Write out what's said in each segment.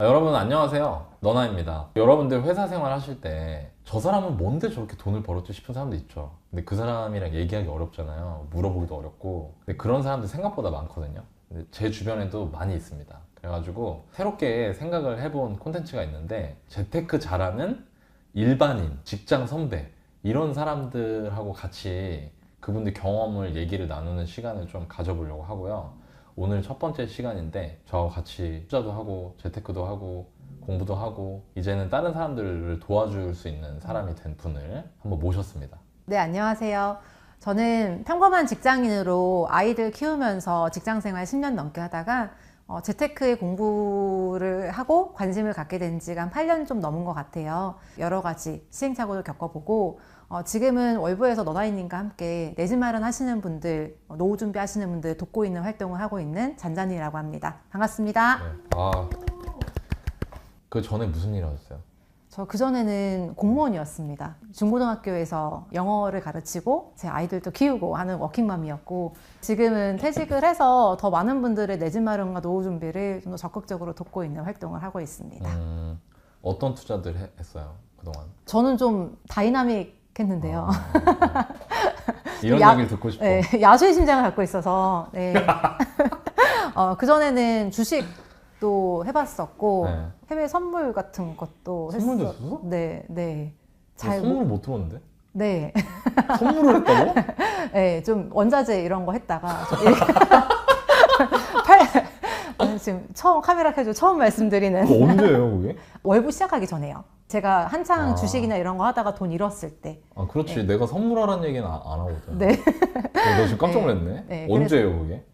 여러분 안녕하세요, 너나입니다. 여러분들 회사 생활 하실 때 저 사람은 뭔데 저렇게 돈을 벌었지 싶은 사람도 있죠. 근데 그 사람이랑 얘기하기 어렵잖아요. 물어보기도 어렵고. 근데 그런 사람들 생각보다 많거든요. 근데 제 주변에도 많이 있습니다. 그래가지고 새롭게 생각을 해본 콘텐츠가 있는데, 재테크 잘하는 일반인, 직장 선배, 이런 사람들하고 같이 그분들 경험을 얘기를 나누는 시간을 좀 가져보려고 하고요. 오늘 첫 번째 시간인데 저하고 같이 투자도 하고 재테크도 하고 공부도 하고 이제는 다른 사람들을 도와줄 수 있는 사람이 된 분을 한번 모셨습니다. 네, 안녕하세요. 저는 평범한 직장인으로 아이들 키우면서 직장 생활 10년 넘게 하다가 재테크에 공부를 하고 관심을 갖게 된 지가 한 8년 좀 넘은 것 같아요. 여러 가지 시행착오를 겪어보고 지금은 월부에서 너나이님과 함께 내 집 마련하시는 분들, 노후 준비하시는 분들 돕고 있는 활동을 하고 있는 잔잔이라고 합니다. 반갑습니다. 네. 그 전에 무슨 일 하셨어요? 저 그전에는 공무원이었습니다. 중고등학교에서 영어를 가르치고 제 아이들도 키우고 하는 워킹맘이었고, 지금은 퇴직을 해서 더 많은 분들의 내 집 마련과 노후 준비를 좀 더 적극적으로 돕고 있는 활동을 하고 있습니다. 어떤 투자들 했어요 그동안? 저는 좀 다이나믹했는데요. 이런 야- 얘기를 듣고 싶어. 네, 야수의 심장을 갖고 있어서 네. 그전에는 주식도 해봤었고 네. 해외 선물 같은 것도 선물도 했었어? 네, 네. 선물을 못 들었는데? 네. 선물을 했다고? 네, 좀 원자재 이런 거 했다가 지금 처음 카메라 켜고 처음 말씀드리는 그거 언제예요 그게? 월부 시작하기 전에요. 제가 한창 주식이나 이런 거 하다가 돈 잃었을 때. 그렇지. 네. 내가 선물하라는 얘기는 안 하거든. 네. 너 지금 깜짝 놀랐네. 네, 언제예요 그게?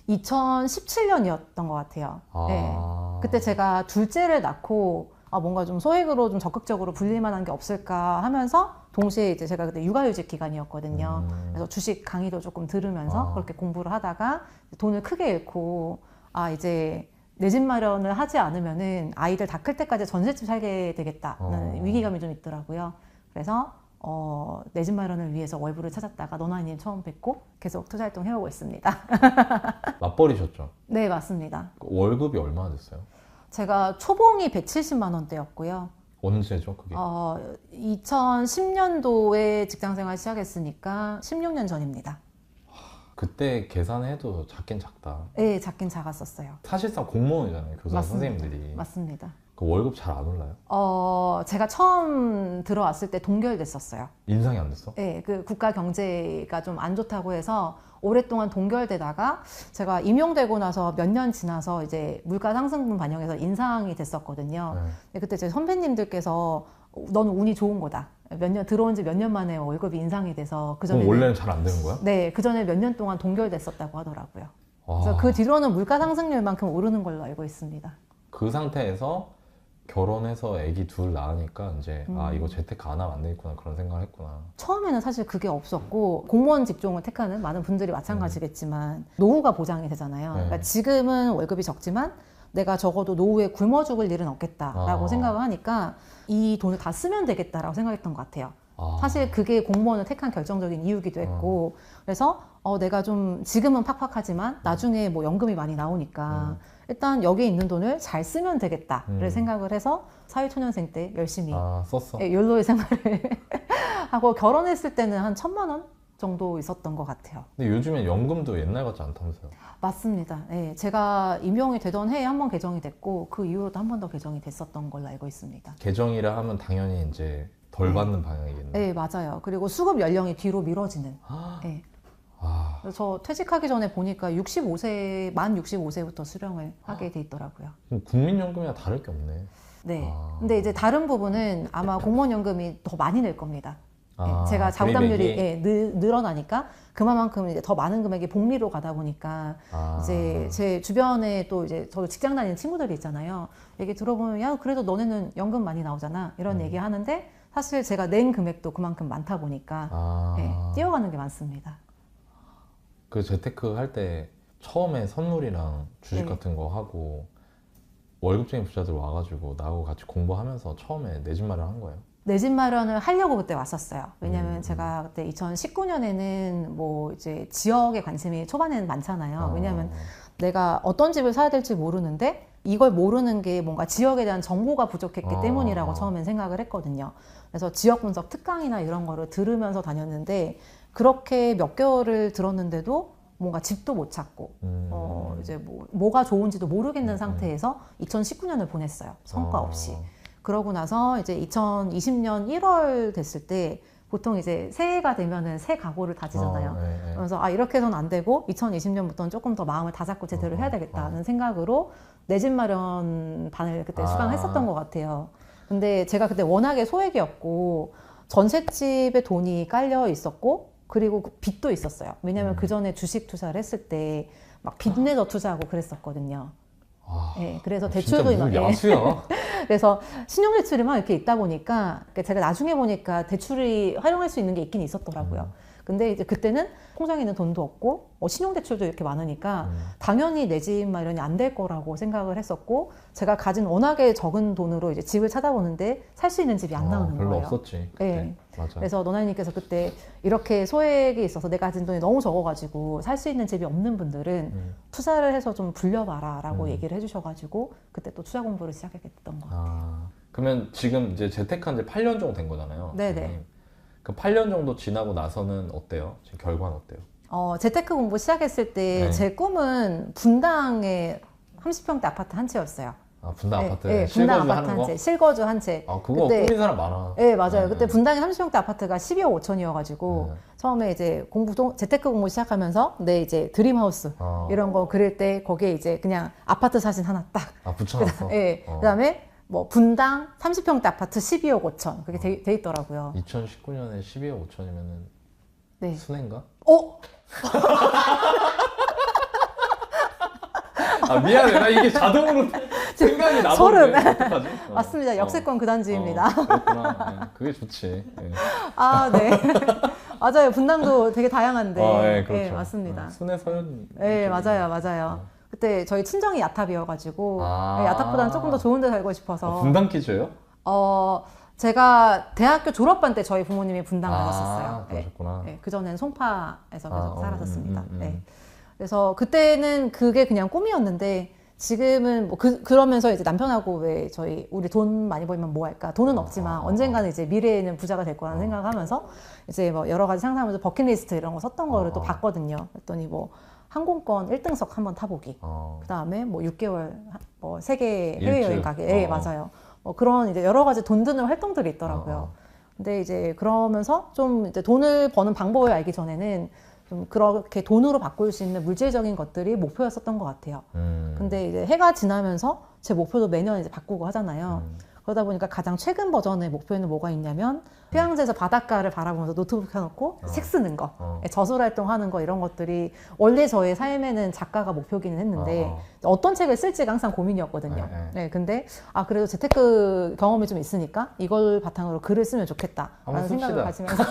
2017년이었던 것 같아요. 네. 아. 그때 제가 둘째를 낳고 뭔가 좀 소액으로 좀 적극적으로 불릴 만한 게 없을까 하면서 동시에 이제 제가 그때 육아휴직 기간이었거든요. 그래서 주식 강의도 조금 들으면서 그렇게 공부를 하다가 돈을 크게 잃고 이제 내 집 마련을 하지 않으면은 아이들 다 클 때까지 전셋집 살게 되겠다는 위기감이 좀 있더라고요. 그래서 내 집 마련을 위해서 월부를 찾았다가 너나님 처음 뵙고 계속 투자 활동 해오고 있습니다. 맞벌이셨죠? 네, 맞습니다. 월급이 얼마나 됐어요? 제가 초봉이 170만 원대였고요. 언제죠 그게? 2010년도에 직장 생활 시작했으니까 16년 전입니다. 그때 계산해도 작긴 작다. 네, 작긴 작았었어요. 사실상 공무원이잖아요, 교사 맞습니다. 선생님들이. 맞습니다. 그 월급 잘 안 올라요? 제가 처음 들어왔을 때 동결됐었어요. 인상이 안 됐어? 네, 그 국가 경제가 좀 안 좋다고 해서 오랫동안 동결되다가 제가 임용되고 나서 몇 년 지나서 이제 물가 상승분 반영해서 인상이 됐었거든요. 네. 근데 그때 제 선배님들께서 너는 운이 좋은 거다. 몇 년 들어온 지 몇 년 만에 월급이 인상이 돼서 그럼 원래는 잘 안 되는 거야? 네, 그 전에 몇 년 동안 동결됐었다고 하더라고요. 아. 그래서 그 뒤로는 물가 상승률만큼 오르는 걸로 알고 있습니다. 그 상태에서 결혼해서 아기 둘 낳으니까 이제 이거 재테크 안 하면 안 되겠구나 그런 생각을 했구나. 처음에는 사실 그게 없었고 공무원 직종을 택하는 많은 분들이 마찬가지겠지만 노후가 보장이 되잖아요. 그러니까 지금은 월급이 적지만 내가 적어도 노후에 굶어 죽을 일은 없겠다라고 생각을 하니까 이 돈을 다 쓰면 되겠다라고 생각했던 것 같아요. 사실 그게 공무원을 택한 결정적인 이유기도 했고, 그래서 내가 좀 지금은 팍팍하지만 나중에 뭐 연금이 많이 나오니까 일단 여기 있는 돈을 잘 쓰면 되겠다를 생각을 해서 사회초년생 때 열심히 썼어? 욜로의 생활을 하고 결혼했을 때는 한 1,000만 원 정도 있었던 것 같아요. 근데 요즘엔 연금도 옛날 같지 않다면서요? 맞습니다. 네, 제가 임용이 되던 해에 한 번 개정이 됐고 그 이후로도 한 번 더 개정이 됐었던 걸로 알고 있습니다. 개정이라 하면 당연히 이제 덜 받는 방향이겠네. 네, 맞아요. 그리고 수급 연령이 뒤로 미뤄지는. 네. 저 퇴직하기 전에 보니까 만 65세부터 수령을 하게 돼 있더라고요. 그럼 국민연금이랑 다를 게 없네. 네. 근데 이제 다른 부분은 아마 공무원연금이 더 많이 낼 겁니다. 제가 자부담률이 늘어나니까 그만큼 이제 더 많은 금액이 복리로 가다 보니까 이제 제 주변에 또 이제 저도 직장 다니는 친구들이 있잖아요. 얘기 들어보면 야 그래도 너네는 연금 많이 나오잖아 이런 얘기 하는데 사실 제가 낸 금액도 그만큼 많다 보니까 뛰어가는 게 많습니다. 그 재테크 할 때 처음에 선물이랑 주식 같은 거 하고 월급쟁이 부자들 와가지고 나하고 같이 공부하면서 처음에 내 집 마련 한 거예요? 내 집 마련을 하려고 그때 왔었어요. 왜냐면 제가 그때 2019년에는 뭐 이제 지역에 관심이 초반에는 많잖아요. 왜냐면 내가 어떤 집을 사야 될지 모르는데 이걸 모르는 게 뭔가 지역에 대한 정보가 부족했기 때문이라고 처음엔 생각을 했거든요. 그래서 지역 분석 특강이나 이런 거를 들으면서 다녔는데 그렇게 몇 개월을 들었는데도 뭔가 집도 못 찾고 이제 뭐가 좋은지도 모르겠는 상태에서 2019년을 보냈어요. 성과 없이. 그러고 나서 이제 2020년 1월 됐을 때 보통 이제 새해가 되면은 새 각오를 다지잖아요. 그래서 이렇게 해서는 안 되고 2020년부터는 조금 더 마음을 다잡고 제대로 해야 되겠다는 생각으로 내 집 마련 반을 그때 수강했었던 것 같아요. 근데 제가 그때 워낙에 소액이었고 전셋집에 돈이 깔려 있었고 그리고 빚도 있었어요. 왜냐면 그 전에 주식 투자를 했을 때 막 빚 내서 투자하고 그랬었거든요. 네, 그래서 대출도 진짜 무슨 야수야. 그래서 신용대출이 막 이렇게 있다 보니까 제가 나중에 보니까 대출이 활용할 수 있는 게 있긴 있었더라고요. 근데 이제 그때는 통장에는 돈도 없고 신용대출도 이렇게 많으니까 당연히 내 집 마련이 안 될 거라고 생각을 했었고 제가 가진 워낙에 적은 돈으로 이제 집을 찾아보는데 살 수 있는 집이 안 나오는 별로 거예요. 없었지. 그때. 네. 맞아. 그래서 너나님께서 그때 이렇게 소액이 있어서 내가 가진 돈이 너무 적어가지고 살 수 있는 집이 없는 분들은 투자를 해서 좀 불려봐라 라고 얘기를 해주셔가지고 그때 또 투자 공부를 시작하게 됐던 것 같아요. 그러면 지금 이제 재테크한 지 8년 정도 된 거잖아요. 네네. 그 8년 정도 지나고 나서는 어때요? 지금 결과는 어때요? 재테크 공부 시작했을 때 제 꿈은 분당에 30평대 아파트 한 채였어요. 분당 아파트 네, 분당 아파트 한 채, 실거주 한 채. 그거 그때, 꾸민 사람 많아. 네, 맞아요. 그때 분당에 30평대 아파트가 12억 5천이어가지고 처음에 이제 재테크 공부 시작하면서 내 이제 드림하우스 이런 거 그릴 때 거기에 이제 그냥 아파트 사진 하나 딱 붙여놨어? 네, 그다음에 뭐 분당 30평대 아파트 12억 5천 그게 돼 있더라고요. 2019년에 12억 5천이면은 네. 순회인가? 미안해. 나 이게 자동으로 생각이 나던데. 소름. 어떡하지? 맞습니다. 역세권 그단지입니다. 그렇구나. 네, 그게 좋지. 네. 네. 맞아요. 분당도 되게 다양한데. 네, 그렇죠. 네, 맞습니다. 순회 서현. 네, 맞아요. 그때 저희 친정이 야탑이어가지고 네, 야탑보다는 조금 더 좋은 데 살고 싶어서. 분당 퀴즈예요? 제가 대학교 졸업반 때 저희 부모님이 분당 가셨었어요. 그러셨구나. 네, 그전엔 송파에서 계속 살았었습니다. 네. 그래서 그때는 그게 그냥 꿈이었는데 지금은 뭐 그러면서 이제 남편하고 왜 우리 돈 많이 벌면 뭐 할까? 돈은 없지만 언젠가는 이제 미래에는 부자가 될 거라는 생각을 하면서 이제 뭐 여러 가지 상상하면서 버킷리스트 이런 거 썼던 거를 또 봤거든요. 그랬더니 뭐 항공권 1등석 한번 타보기. 그 다음에 뭐 6개월 뭐 세계 해외여행 가기. 네, 맞아요. 그런 이제 여러 가지 돈 드는 활동들이 있더라고요. 근데 이제 그러면서 좀 이제 돈을 버는 방법을 알기 전에는 좀 그렇게 돈으로 바꿀 수 있는 물질적인 것들이 목표였었던 것 같아요. 근데 이제 해가 지나면서 제 목표도 매년 이제 바꾸고 하잖아요. 그러다 보니까 가장 최근 버전의 목표에는 뭐가 있냐면 휴양지에서 바닷가를 바라보면서 노트북 켜놓고 책 쓰는 거, 저술 활동하는 거 이런 것들이 원래 저의 삶에는 작가가 목표기는 했는데 어떤 책을 쓸지가 항상 고민이었거든요. 네, 근데 그래도 재테크 경험이 좀 있으니까 이걸 바탕으로 글을 쓰면 좋겠다라는 생각을 가지면서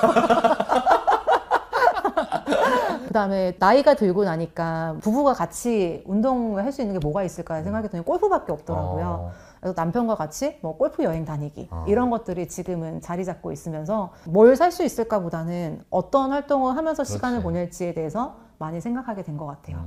그 다음에 나이가 들고 나니까 부부가 같이 운동을 할 수 있는 게 뭐가 있을까 생각했더니 골프밖에 없더라고요. 그래서 남편과 같이 뭐 골프 여행 다니기 이런 것들이 지금은 자리 잡고 있으면서 뭘 살 수 있을까 보다는 어떤 활동을 하면서 시간을 보낼지에 대해서 많이 생각하게 된 것 같아요.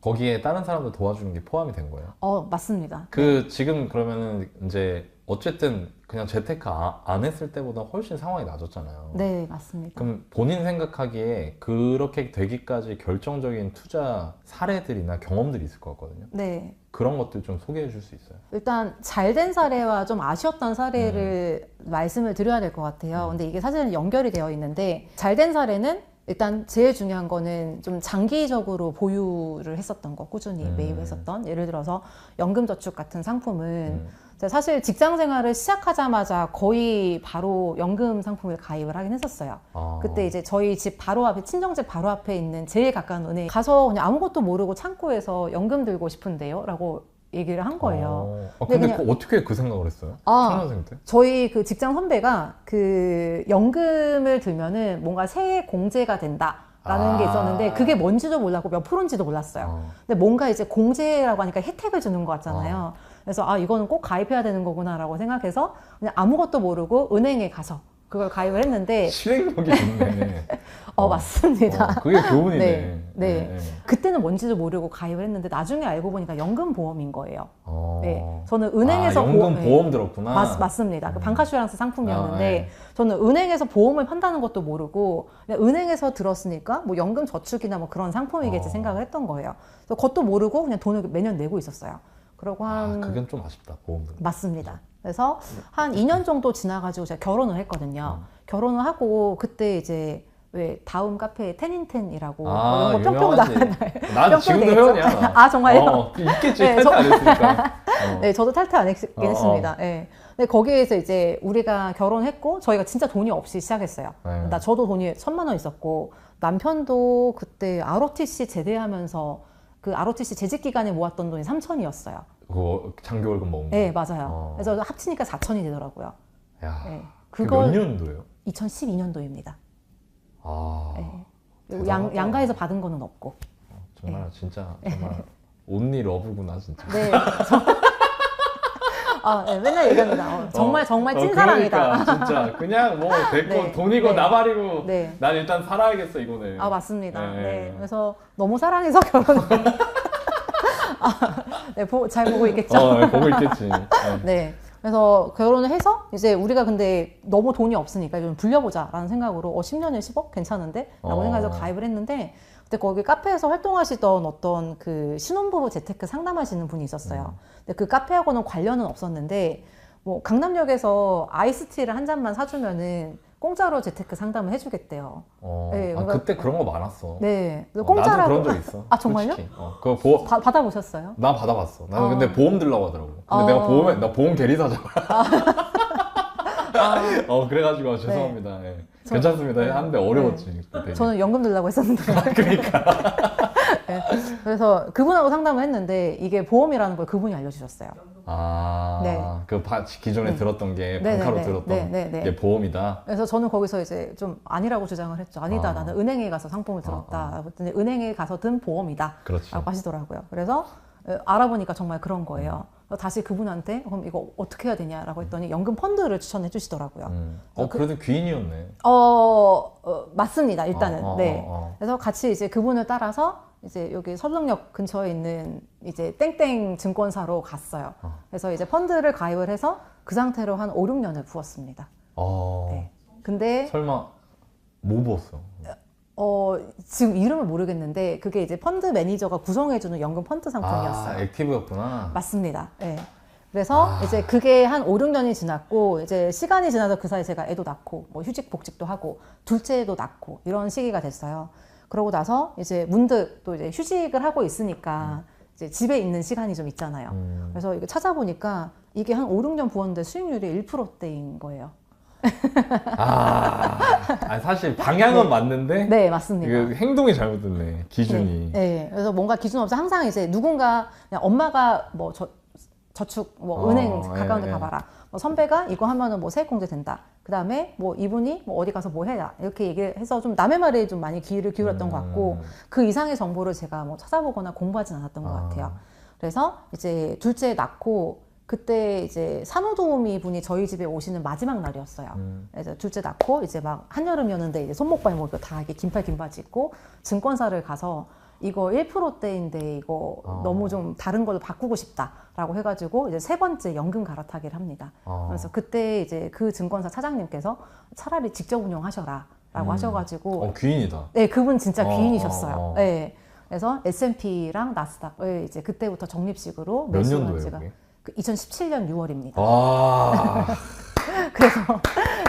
거기에 다른 사람들 도와주는 게 포함이 된 거예요? 맞습니다. 지금 그러면은 이제 어쨌든 그냥 재테크 안 했을 때보다 훨씬 상황이 나아졌잖아요. 네, 맞습니다. 그럼 본인 생각하기에 그렇게 되기까지 결정적인 투자 사례들이나 경험들이 있을 것 같거든요. 네. 그런 것들 좀 소개해 줄 수 있어요? 일단 잘 된 사례와 좀 아쉬웠던 사례를 말씀을 드려야 될 것 같아요. 근데 이게 사실은 연결이 되어 있는데 잘 된 사례는 일단 제일 중요한 거는 좀 장기적으로 보유를 했었던 거, 꾸준히 매입했었던. 예를 들어서 연금저축 같은 상품은 사실 직장 생활을 시작하자마자 거의 바로 연금 상품을 가입을 하긴 했었어요. 그때 이제 저희 집 바로 앞에, 친정집 바로 앞에 있는 제일 가까운 은행 가서 그냥 아무것도 모르고 창구에서 연금 들고 싶은데요? 라고 얘기를 한 거예요. 근데 어떻게 그 생각을 했어요? 초년생 때? 저희 그 직장 선배가 그 연금을 들면은 뭔가 세액 공제가 된다라는 게 있었는데 그게 뭔지도 몰랐고 몇 프로인지도 몰랐어요. 근데 뭔가 이제 공제라고 하니까 혜택을 주는 것 같잖아요. 그래서 이거는 꼭 가입해야 되는 거구나라고 생각해서 그냥 아무것도 모르고 은행에 가서 그걸 가입을 했는데 실행력이 좋네. 맞습니다. 그게 교훈이네. 네. 그때는 뭔지도 모르고 가입을 했는데 나중에 알고 보니까 연금보험인 거예요. 네. 저는 은행에서 연금보험 들었구나. 맞습니다. 그 방카슈랑스 상품이었는데 저는 은행에서 보험을 판다는 것도 모르고 그냥 은행에서 들었으니까 뭐 연금 저축이나 뭐 그런 상품이겠지 생각을 했던 거예요. 그래서 그것도 모르고 그냥 돈을 매년 내고 있었어요. 그러고 그건 좀 아쉽다. 보험 들은. 맞습니다. 그래서 한 2년 정도 지나가지고 제가 결혼을 했거든요. 결혼을 하고 그때 이제 왜 다음 카페에 텐인텐이라고 이런 거 뿅뿅 나가나요? 난 지금도 회원이야. 정말요? 있겠지. 탈퇴 안 했으니까. 네, 저도 탈퇴 안 했긴 했습니다. 네. 근데 거기에서 이제 우리가 결혼했고 저희가 진짜 돈이 없이 시작했어요. 저도 돈이 1,000만 원 있었고 남편도 그때 ROTC 제대하면서 그 ROTC 재직 기간에 모았던 돈이 3,000이었어요. 그거 장기 월급 먹은 거? 네, 맞아요. 그래서 합치니까 4,000이 되더라고요. 야, 네. 그거 몇 년도예요? 2012년도입니다. 네. 그리고 양가에서 받은 거는 없고. 정말 진짜 정말 온리 러브구나 진짜. 네. 네, 맨날 얘기합니다. 정말 찐사랑이다. 그러니까 진짜 그냥 뭐 됐고 돈이고 나발이고 난 일단 살아야겠어 이거네. 맞습니다. 네. 그래서 너무 사랑해서 결혼을. 잘 보고 있겠죠? 보고 있겠지. 네. 그래서 결혼을 해서 이제 우리가 근데 너무 돈이 없으니까 좀 불려보자라는 생각으로 10년에 10억 괜찮은데? 라고 생각해서 가입을 했는데 그때 거기 카페에서 활동하시던 어떤 그 신혼부부 재테크 상담하시는 분이 있었어요. 근데 그 카페하고는 관련은 없었는데 뭐 강남역에서 아이스티를 한 잔만 사주면은 공짜로 재테크 상담을 해주겠대요. 네, 그때 그런 거 많았어. 네, 공짜라고. 나도 그런 적 있어. 정말요? 그거 받아보셨어요? 나 받아봤어. 나는 근데 보험 들라고 하더라고. 근데 내가 보험 대리사잖아. 그래가지고 죄송합니다. 네. 괜찮습니다. 하는데 어려웠지. 저는 연금 들라고 했었는데. 그러니까. 네. 그래서 그분하고 상담을 했는데 이게 보험이라는 걸 그분이 알려주셨어요. 그 기존에 들었던 게 방카로 들었던 게 보험이다. 그래서 저는 거기서 이제 좀 아니라고 주장을 했죠. 아니다, 나는 은행에 가서 상품을 들었다. 그랬더니 은행에 가서 든 보험이다. 라고 하시더라고요. 그래서 알아보니까 정말 그런 거예요. 다시 그분한테 그럼 이거 어떻게 해야 되냐라고 했더니 연금 펀드를 추천해 주시더라고요. 그래도 귀인이었네. 맞습니다. 일단은. 네. 그래서 같이 이제 그분을 따라서 이제 여기 서울역 근처에 있는 이제 땡땡 증권사로 갔어요. 그래서 이제 펀드를 가입을 해서 그 상태로 한 5, 6년을 부었습니다. 네. 근데 설마 뭐 부었어? 지금 이름을 모르겠는데 그게 이제 펀드 매니저가 구성해주는 연금 펀드 상품이었어요. 액티브였구나. 맞습니다. 네. 그래서 이제 그게 한 5, 6년이 지났고 이제 시간이 지나서 그 사이 제가 애도 낳고 뭐 휴직 복직도 하고 둘째도 낳고 이런 시기가 됐어요. 그러고 나서 이제 문득 또 이제 휴직을 하고 있으니까 이제 집에 있는 시간이 좀 있잖아요. 그래서 이거 찾아보니까 이게 한 5, 6년 부었는데 수익률이 1%대인 거예요. 사실 방향은 맞는데 네, 맞습니다. 행동이 잘못됐네. 기준이. 네. 그래서 뭔가 기준 없이 항상 이제 누군가 그냥 엄마가 뭐 저축 뭐 은행 가까운 데 가봐라. 뭐 선배가 이거 하면은 뭐 세액공제 된다. 그 다음에 뭐 이분이 뭐 어디 가서 뭐 해라. 이렇게 얘기해서 좀 남의 말에 좀 많이 귀를 기울였던 것 같고 그 이상의 정보를 제가 뭐 찾아보거나 공부하진 않았던 것 같아요. 그래서 이제 둘째 낳고 그때 이제 산후도우미 분이 저희 집에 오시는 마지막 날이었어요. 그래서 둘째 낳고 이제 막 한여름이었는데 이제 손목발 뭐 다 이렇게 긴팔 긴 바지 입고 증권사를 가서 이거 1%대인데 이거 너무 좀 다른 걸로 바꾸고 싶다라고 해가지고 이제 3번째 연금 갈아타기를 합니다. 그래서 그때 이제 그 증권사 차장님께서 차라리 직접 운영하셔라 라고 하셔가지고 귀인이다. 네, 그분 진짜 귀인이셨어요. 네. 그래서 S&P랑 나스닥을 이제 그때부터 적립식으로 몇 년도예요? 2017년 6월입니다. 그래서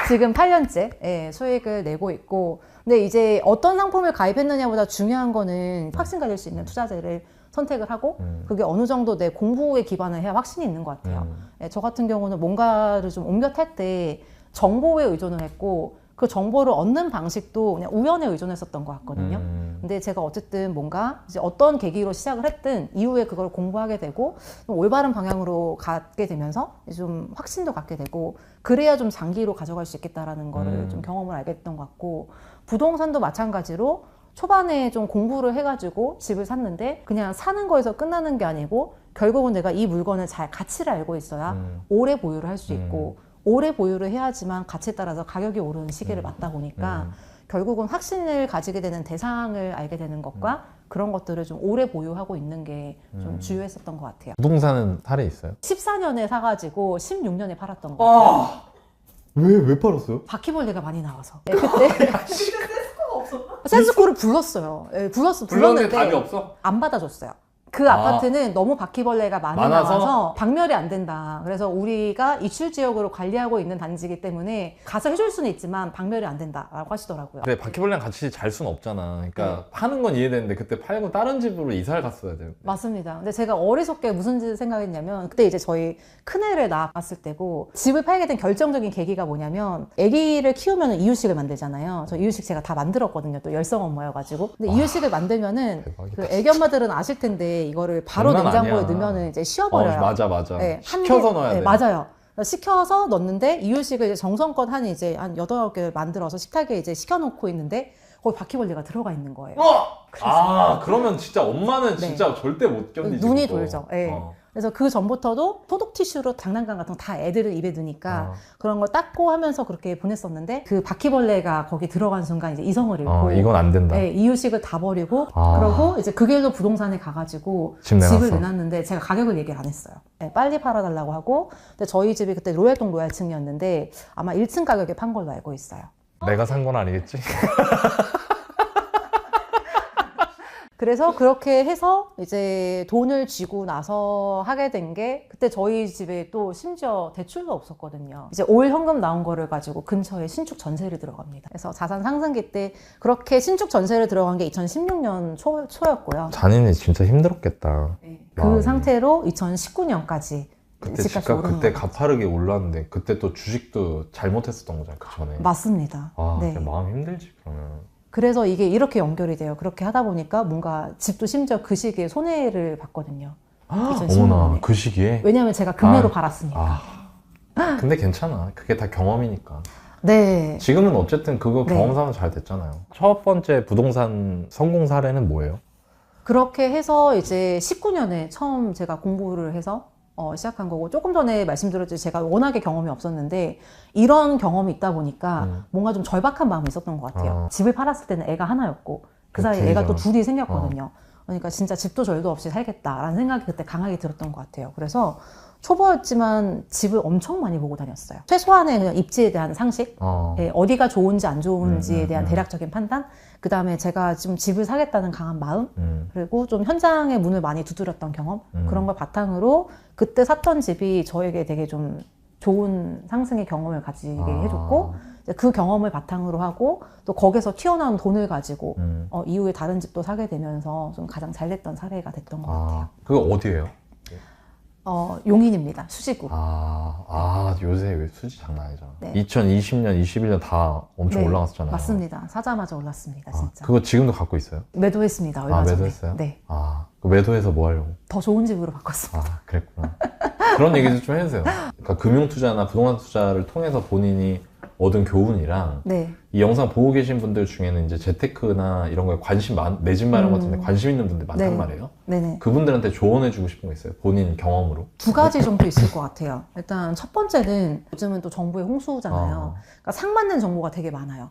지금 8년째 수익을 내고 있고 근데 이제 어떤 상품을 가입했느냐보다 중요한 거는 확신 가질 수 있는 투자재를 선택을 하고 그게 어느 정도 내 공부에 기반을 해야 확신이 있는 것 같아요. 저 같은 경우는 뭔가를 좀 옮겨 탈 때 정보에 의존을 했고 그 정보를 얻는 방식도 그냥 우연에 의존했었던 것 같거든요. 근데 제가 어쨌든 뭔가 이제 어떤 계기로 시작을 했든 이후에 그걸 공부하게 되고 좀 올바른 방향으로 가게 되면서 좀 확신도 갖게 되고 그래야 좀 장기로 가져갈 수 있겠다라는 거를 좀 경험을 알게 됐던 것 같고 부동산도 마찬가지로 초반에 좀 공부를 해가지고 집을 샀는데 그냥 사는 거에서 끝나는 게 아니고 결국은 내가 이 물건을 잘 가치를 알고 있어야 오래 보유를 할 수 있고 오래 보유를 해야지만 가치에 따라서 가격이 오르는 시기를 맞다 보니까 결국은 확신을 가지게 되는 대상을 알게 되는 것과 그런 것들을 좀 오래 보유하고 있는 게 좀 주요했었던 것 같아요. 부동산은 사례 있어요? 14년에 사가지고 16년에 팔았던 것 같아요. 왜 팔았어요? 바퀴벌레가 많이 나와서. 네, 그때 센스코를 불렀어요. 네, 불렀는데 답이 없어? 안 받아줬어요. 그 아파트는 너무 바퀴벌레가 많이 많아서? 나와서 박멸이 안 된다. 그래서 우리가 이출 지역으로 관리하고 있는 단지이기 때문에 가서 해줄 수는 있지만 박멸이 안 된다라고 하시더라고요. 근데 바퀴벌레랑 같이 잘 수는 없잖아. 그러니까 파는 건 이해되는데 그때 팔고 다른 집으로 이사를 갔어야 돼요. 맞습니다. 근데 제가 어리석게 무슨 짓을 생각했냐면 그때 이제 저희 큰애를 낳았을 때고 집을 팔게 된 결정적인 계기가 뭐냐면 아기를 키우면 이유식을 만들잖아요. 저 이유식 제가 다 만들었거든요. 또 열성 엄마여가지고. 근데 이유식을 만들면은 대박이다. 그 애기 엄마들은 아실 텐데 이거를 바로 장난 냉장고에 아니야. 넣으면은 이제 쉬어버려요. 맞아. 네, 식혀서 넣어야 돼. 맞아요. 시켜서 넣는데 이유식을 이제 정성껏 한 이제 한 8개 만들어서 식탁에 이제 식혀놓고 있는데 거기 바퀴벌레가 들어가 있는 거예요. 그러면 진짜 엄마는 진짜 절대 못 견디지. 눈이 그거. 돌죠. 예. 그래서 그 전부터도 소독 티슈로 장난감 같은 거 다 애들을 입에 넣으니까 그런 걸 닦고 하면서 그렇게 보냈었는데 그 바퀴벌레가 거기 들어간 순간 이제 이성을 잃고 이건 안 된다. 예, 이유식을 다 버리고 그러고 이제 그 길로 부동산에 가가지고 집 집을 내놨어. 내놨는데 제가 가격을 얘기를 안 했어요. 예, 빨리 팔아달라고 하고 근데 저희 집이 그때 로얄동 로얄층이었는데 아마 1층 가격에 판 걸로 알고 있어요. 내가 산 건 아니겠지? 그래서 그렇게 해서 이제 돈을 쥐고 나서 하게 된 게 그때 저희 집에 또 심지어 대출도 없었거든요. 이제 올 현금 나온 거를 가지고 근처에 신축 전세를 들어갑니다. 그래서 자산 상승기 때 그렇게 신축 전세를 들어간 게 2016년 초였고요. 자네는 진짜 힘들었겠다. 그 상태로 2019년까지 그때 집값이 집값 오르는 그때 거죠. 가파르게 올랐는데 그때 또 주식도 잘못했었던 거잖아요. 그 전에. 맞습니다. 네. 마음 힘들지 그러면. 그래서 이게 이렇게 연결이 돼요. 그렇게 하다 보니까 뭔가 집도 심지어 그 시기에 손해를 봤거든요. 2016년에. 어머나 그 시기에? 왜냐면 제가 금매로 팔았으니까. 근데 괜찮아. 그게 다 경험이니까. 네. 지금은 어쨌든 그거 네. 경험 삼아 잘 됐잖아요. 첫 번째 부동산 성공 사례는 뭐예요? 그렇게 해서 이제 19년에 처음 제가 공부를 해서 시작한 거고 조금 전에 말씀드렸듯이 제가 워낙에 경험이 없었는데 이런 경험이 있다 보니까 뭔가 좀 절박한 마음이 있었던 것 같아요. 집을 팔았을 때는 애가 하나였고 그 사이에 애가 또 둘이 생겼거든요. 그러니까 진짜 집도 절도 없이 살겠다라는 생각이 그때 강하게 들었던 것 같아요. 그래서 초보였지만 집을 엄청 많이 보고 다녔어요. 최소한의 그냥 입지에 대한 상식, 어디가 좋은지 안 좋은지에 대한 대략적인 판단, 그 다음에 제가 좀 집을 사겠다는 강한 마음, 그리고 좀 현장의 문을 많이 두드렸던 경험, 그런 걸 바탕으로 그때 샀던 집이 저에게 되게 좀 좋은 상승의 경험을 가지게 해줬고, 이제 그 경험을 바탕으로 하고 또 거기서 튀어나온 돈을 가지고 이후에 다른 집도 사게 되면서 좀 가장 잘 됐던 사례가 됐던 것 같아요. 그거 어디예요? 용인입니다. 수지구. 요새 왜 수지 장난 아니잖아. 네. 2020년, 21년 다 엄청 네, 올라갔잖아요. 맞습니다. 사자마자 올랐습니다. 진짜. 그거 지금도 갖고 있어요? 매도했습니다. 얼마 전에. 매도했어요? 네. 그 매도해서 뭐 하려고? 더 좋은 집으로 바꿨습니다. 그랬구나. 그런 얘기도 좀 해주세요. 그러니까 금융투자나 부동산 투자를 통해서 본인이 얻은 교훈이랑 네. 이 영상 보고 계신 분들 중에는 이제 재테크나 이런 거에 내 집 마련 같은 데 관심 있는 분들 많단 네. 말이에요. 네네. 그분들한테 조언해주고 싶은 거 있어요? 본인 경험으로. 두 가지 정도 있을 것 같아요. 일단 첫 번째는 요즘은 또 정보의 홍수잖아요. 그러니까 상맞는 정보가 되게 많아요.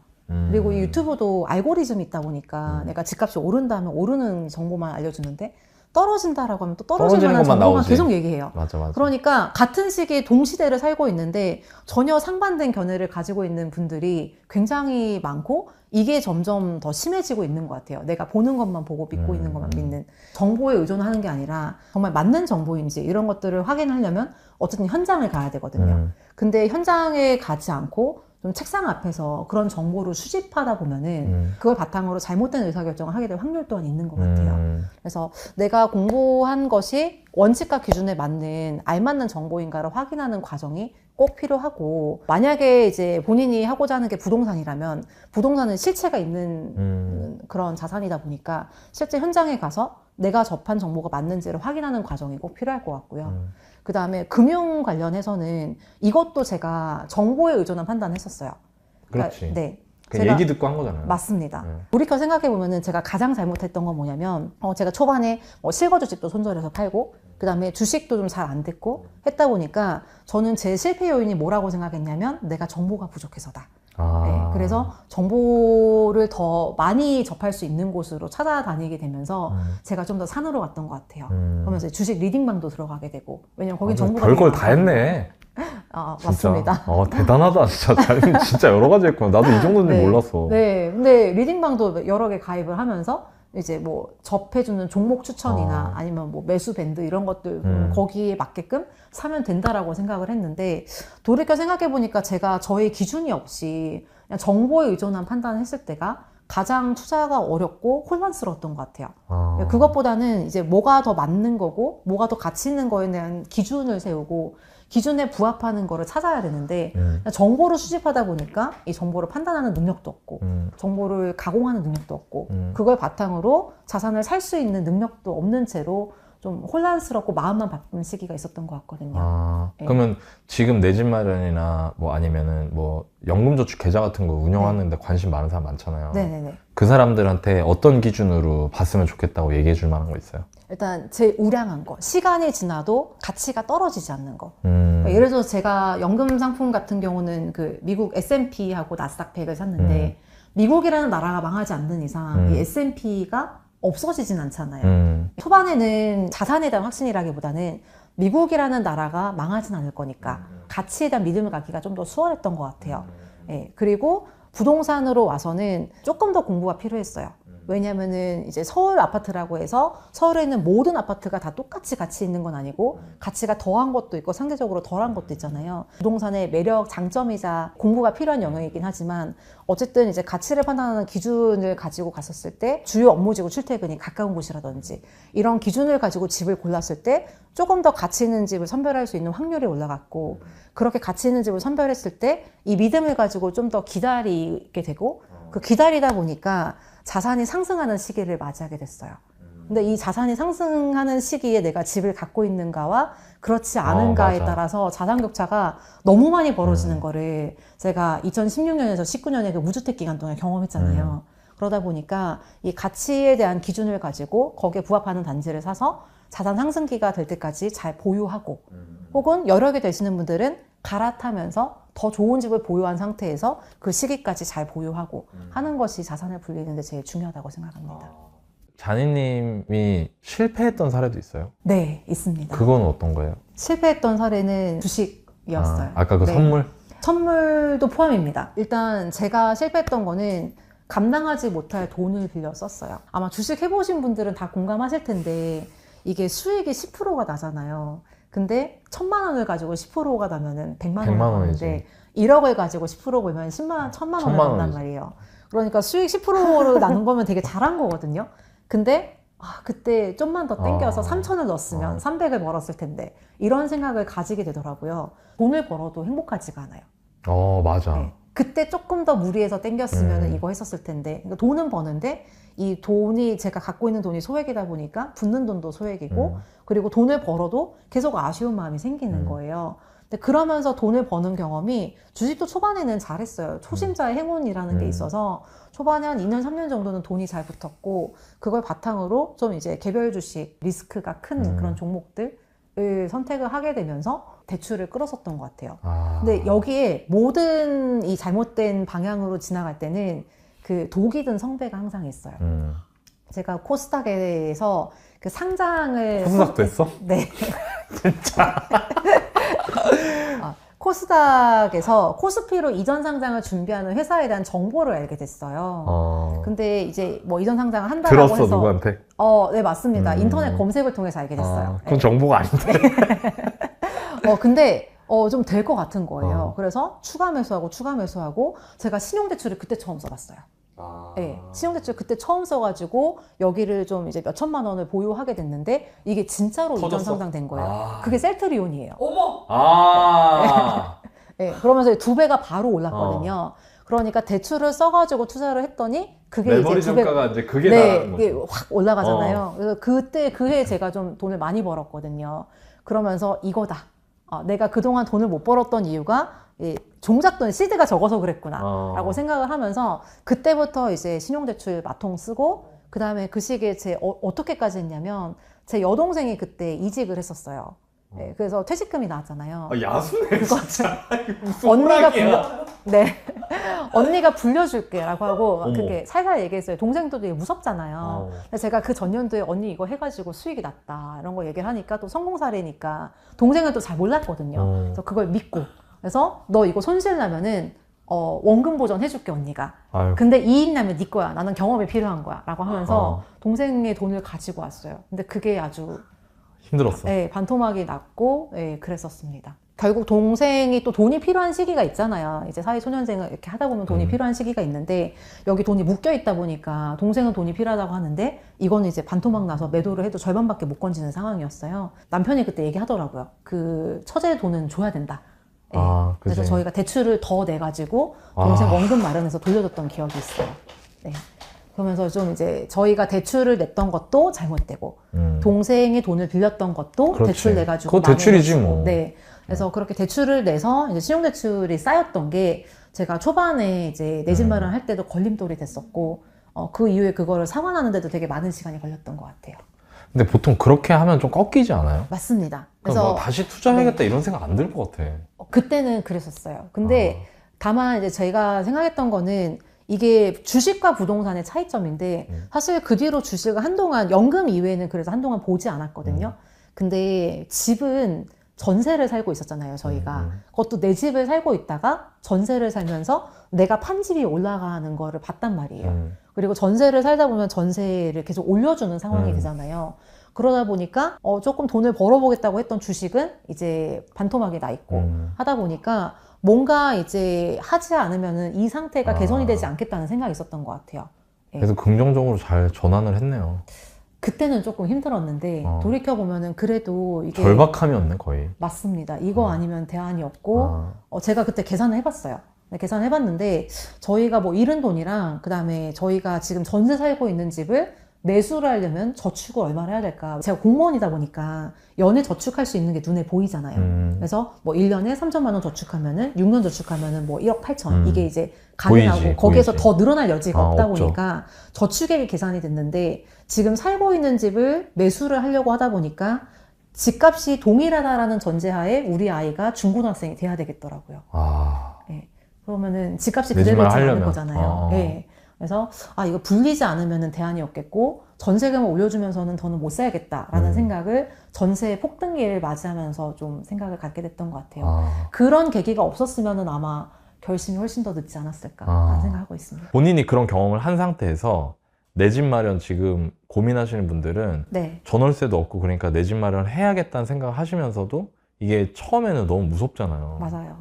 그리고 이 유튜브도 알고리즘이 있다 보니까 내가 집값이 오른다면 오르는 정보만 알려주는데 떨어진다라고 하면 또 떨어질 떨어지는 만한 것만 정보만 나오지. 계속 얘기해요. 맞아. 그러니까 같은 시기에 동시대를 살고 있는데 전혀 상반된 견해를 가지고 있는 분들이 굉장히 많고 이게 점점 더 심해지고 있는 것 같아요. 내가 보는 것만 보고 믿고 있는 것만 믿는. 정보에 의존하는 게 아니라 정말 맞는 정보인지 이런 것들을 확인하려면 어쨌든 현장을 가야 되거든요. 근데 현장에 가지 않고 좀 책상 앞에서 그런 정보를 수집하다 보면은 그걸 바탕으로 잘못된 의사결정을 하게 될 확률 또한 있는 것 같아요. 그래서 내가 공부한 것이 원칙과 기준에 맞는 알맞는 정보인가를 확인하는 과정이 꼭 필요하고, 만약에 이제 본인이 하고자 하는 게 부동산이라면 부동산은 실체가 있는 그런 자산이다 보니까 실제 현장에 가서 내가 접한 정보가 맞는지를 확인하는 과정이 꼭 필요할 것 같고요. 그 다음에 금융 관련해서는 이것도 제가 정보에 의존한 판단을 했었어요. 그렇지. 네. 그냥 얘기 듣고 한 거잖아요. 맞습니다. 돌이켜 생각해보면은 제가 가장 잘못했던 건 뭐냐면 제가 초반에 실거 주식도 손절해서 팔고 그 다음에 주식도 좀 잘 안 됐고 했다 보니까 저는 제 실패 요인이 뭐라고 생각했냐면 내가 정보가 부족해서다. 네, 그래서 정보를 더 많이 접할 수 있는 곳으로 찾아다니게 되면서 제가 좀 더 산으로 갔던 것 같아요. 그러면서 주식 리딩방도 들어가게 되고 왜냐면 거긴 정보가 별걸 다 했네. 맞습니다. 대단하다. 진짜 자기는 진짜 여러 가지 했구나. 나도 이 정도는 네, 몰랐어. 네, 근데 리딩방도 여러 개 가입을 하면서 이제 뭐 접해주는 종목 추천이나 아니면 뭐 매수 밴드 이런 것들 거기에 맞게끔 사면 된다라고 생각을 했는데 돌이켜 생각해보니까 제가 저의 기준이 없이 그냥 정보에 의존한 판단을 했을 때가 가장 투자가 어렵고 혼란스러웠던 것 같아요. 그것보다는 이제 뭐가 더 맞는 거고 뭐가 더 가치 있는 거에 대한 기준을 세우고 기준에 부합하는 거를 찾아야 되는데 정보를 수집하다 보니까 이 정보를 판단하는 능력도 없고 정보를 가공하는 능력도 없고 그걸 바탕으로 자산을 살 수 있는 능력도 없는 채로 좀 혼란스럽고 마음만 바쁜 시기가 있었던 것 같거든요. 네. 그러면 지금 내 집 마련이나 뭐 아니면은 뭐 연금저축 계좌 같은 거 운영하는데 관심 많은 사람 많잖아요. 네네네. 그 사람들한테 어떤 기준으로 봤으면 좋겠다고 얘기해 줄 만한 거 있어요? 일단 제일 우량한 거, 시간이 지나도 가치가 떨어지지 않는 거. 그러니까 예를 들어서 제가 연금 상품 같은 경우는 그 미국 S&P하고 나스닥 100을 샀는데 미국이라는 나라가 망하지 않는 이상 이 S&P가 없어지진 않잖아요. 초반에는 자산에 대한 확신이라기보다는 미국이라는 나라가 망하진 않을 거니까 가치에 대한 믿음을 갖기가 좀 더 수월했던 것 같아요. 예, 그리고 부동산으로 와서는 조금 더 공부가 필요했어요. 왜냐면은 이제 서울 아파트라고 해서 서울에 있는 모든 아파트가 다 똑같이 가치 있는 건 아니고 가치가 더한 것도 있고 상대적으로 덜한 것도 있잖아요. 부동산의 매력, 장점이자 공부가 필요한 영역이긴 하지만 어쨌든 이제 가치를 판단하는 기준을 가지고 갔었을 때 주요 업무지구 출퇴근이 가까운 곳이라든지 이런 기준을 가지고 집을 골랐을 때 조금 더 가치 있는 집을 선별할 수 있는 확률이 올라갔고 그렇게 가치 있는 집을 선별했을 때 이 믿음을 가지고 좀 더 기다리게 되고 그 기다리다 보니까 자산이 상승하는 시기를 맞이하게 됐어요. 근데 이 자산이 상승하는 시기에 내가 집을 갖고 있는가와 그렇지 않은가에 따라서 자산 격차가 너무 많이 벌어지는 거를 제가 2016년에서 19년에 그 무주택 기간 동안 경험했잖아요. 그러다 보니까 이 가치에 대한 기준을 가지고 거기에 부합하는 단지를 사서 자산 상승기가 될 때까지 잘 보유하고 혹은 여러 개 되시는 분들은 갈아타면서 더 좋은 집을 보유한 상태에서 그 시기까지 잘 보유하고 하는 것이 자산을 불리는 데 제일 중요하다고 생각합니다. 자니님이 실패했던 사례도 있어요? 네, 있습니다. 그건 어떤 거예요? 실패했던 사례는 주식이었어요. 아까 그 네. 선물? 선물도 포함입니다. 일단 제가 실패했던 거는 감당하지 못할 돈을 빌려 썼어요. 아마 주식 해보신 분들은 다 공감하실 텐데 이게 수익이 10%가 나잖아요. 근데 1,000만 원을 가지고 10%가 나면은 100만 원을 버는데 1억을 가지고 10% 벌면 1,000만 원을 번단 말이에요. 그러니까 수익 10%로 나눈 거면 되게 잘한 거거든요. 근데 그때 좀만 더 땡겨서 3,000을 넣었으면 300을 벌었을 텐데 이런 생각을 가지게 되더라고요. 돈을 벌어도 행복하지가 않아요. 맞아. 네. 그때 조금 더 무리해서 땡겼으면 이거 했었을 텐데 그러니까 돈은 버는데 이 돈이 제가 갖고 있는 돈이 소액이다 보니까 붙는 돈도 소액이고 그리고 돈을 벌어도 계속 아쉬운 마음이 생기는 거예요. 근데 그러면서 돈을 버는 경험이 주식도 초반에는 잘했어요. 초심자의 행운이라는 게 있어서 초반에 한 2년, 3년 정도는 돈이 잘 붙었고 그걸 바탕으로 좀 이제 개별 주식 리스크가 큰 그런 종목들을 선택을 하게 되면서 대출을 끌었었던 것 같아요. 근데 여기에 모든 이 잘못된 방향으로 지나갈 때는 그 독이 든 성배가 항상 있어요. 제가 코스닥에서 그 상장을 코스닥도 했어? 네. 진짜? 코스닥에서 코스피로 이전 상장을 준비하는 회사에 대한 정보를 알게 됐어요. 근데 이제 뭐 이전 상장을 한다라고 들었어, 해서 누구한테? 네, 맞습니다. 인터넷 검색을 통해서 알게 됐어요. 그건 네. 정보가 아닌데. 근데 좀 될 것 같은 거예요. 그래서 추가 매수하고 제가 신용대출을 그때 처음 써봤어요. 네, 신용대출 그때 처음 써가지고 여기를 좀 이제 몇 천만 원을 보유하게 됐는데 이게 진짜로 터졌어? 이전 상장된 거예요. 그게 셀트리온이에요. 어머! 네, 그러면서 2배가 바로 올랐거든요. 그러니까 대출을 써가지고 투자를 했더니 그게 메모리 이제 2배, 정가가 이제 그게 네, 나가는 이게 거죠. 확 올라가잖아요. 그래서 그때 그 해에 제가 좀 돈을 많이 벌었거든요. 그러면서 이거다. 내가 그동안 돈을 못 벌었던 이유가 종잣돈 시드가 적어서 그랬구나 라고 어. 생각을 하면서 그때부터 이제 신용대출 마통 쓰고 그 다음에 그 시기에 제 어떻게까지 했냐면 제 여동생이 그때 이직을 했었어요. 네, 그래서 퇴직금이 나왔잖아요. 야수네 진짜. 무슨 언니가 호랑이야. 네. 언니가 불려줄게라고 하고 어머. 그렇게 살살 얘기했어요. 동생도 되게 무섭잖아요. 어. 근데 제가 그 전년도에 언니 이거 해가지고 수익이 났다 이런 거 얘기를 하니까 또 성공 사례니까 동생은 또 잘 몰랐거든요. 어. 그래서 그걸 믿고 그래서 너 이거 손실 나면은 원금 보전 해줄게 언니가. 아유. 근데 이익 나면 네 거야. 나는 경험이 필요한 거야. 라고 하면서 어. 동생의 돈을 가지고 왔어요. 근데 그게 아주 힘들었어. 예, 반토막이 났고 예, 그랬었습니다. 결국 동생이 또 돈이 필요한 시기가 있잖아요. 이제 사회초년생을 이렇게 하다 보면 돈이 필요한 시기가 있는데 여기 돈이 묶여 있다 보니까 동생은 돈이 필요하다고 하는데 이거는 이제 반토막 나서 매도를 해도 절반밖에 못 건지는 상황이었어요. 남편이 그때 얘기하더라고요. 그 처제 돈은 줘야 된다. 예. 아, 그치. 그래서 저희가 대출을 더 내가지고 동생 아. 원금 마련해서 돌려줬던 기억이 있어요. 네. 그러면서 좀 이제 저희가 대출을 냈던 것도 잘못되고 동생의 돈을 빌렸던 것도 그렇지. 대출 내가지고 그거 대출이지 망해가지고. 뭐. 네. 그래서 그렇게 대출을 내서 이제 신용대출이 쌓였던 게 제가 초반에 이제 내 집 마련할 때도 걸림돌이 됐었고 그 이후에 그거를 상환하는데도 되게 많은 시간이 걸렸던 것 같아요. 근데 보통 그렇게 하면 좀 꺾이지 않아요? 맞습니다. 그래서 뭐 그래서 다시 투자해야겠다 이런 생각 안 들 것 같아. 그때는 그랬었어요. 근데 다만 이제 제가 생각했던 거는 이게 주식과 부동산의 차이점인데 사실 그 뒤로 주식을 한동안 연금 이외에는 그래서 한동안 보지 않았거든요. 근데 집은 전세를 살고 있었잖아요, 저희가. 그것도 내 집을 살고 있다가 전세를 살면서 내가 판 집이 올라가는 거를 봤단 말이에요. 그리고 전세를 살다 보면 전세를 계속 올려주는 상황이 되잖아요. 그러다 보니까 조금 돈을 벌어보겠다고 했던 주식은 이제 반토막이 나 있고 하다 보니까 뭔가 이제 하지 않으면은 이 상태가 개선이 되지 않겠다는 생각이 있었던 것 같아요. 예. 그래서 긍정적으로 잘 전환을 했네요. 그때는 조금 힘들었는데 돌이켜보면은 그래도 이게 절박함이었네 거의. 맞습니다. 이거 아니면 대안이 없고 제가 그때 계산을 해봤어요. 네, 계산을 해봤는데 저희가 뭐 잃은 돈이랑 그 다음에 저희가 지금 전세 살고 있는 집을 매수를 하려면 저축을 얼마나 해야 될까. 제가 공무원이다 보니까 연애 저축할 수 있는 게 눈에 보이잖아요. 그래서 뭐 1년에 3천만 원 저축하면은 6년 저축하면은 뭐 1억 8천 이게 이제 가능하고 보이지, 거기에서 보이지. 더 늘어날 여지가 없다 없죠. 보니까 저축액이 계산이 됐는데 지금 살고 있는 집을 매수를 하려고 하다 보니까 집값이 동일하다라는 전제하에 우리 아이가 중고등학생이 돼야 되겠더라고요. 예. 그러면은 집값이 내 그대로 집만 있지 않을 하려면. 거잖아요. 예. 그래서 이거 불리지 않으면 대안이 없겠고 전세금을 올려주면서는 더는 못 살겠다라는 생각을 전세 폭등기를 맞이하면서 좀 생각을 갖게 됐던 것 같아요. 그런 계기가 없었으면은 아마 결심이 훨씬 더 늦지 않았을까라는 생각하고 있습니다. 본인이 그런 경험을 한 상태에서 내 집 마련 지금 고민하시는 분들은 네. 전월세도 없고 그러니까 내 집 마련을 해야겠다는 생각을 하시면서도 이게 처음에는 너무 무섭잖아요. 맞아요.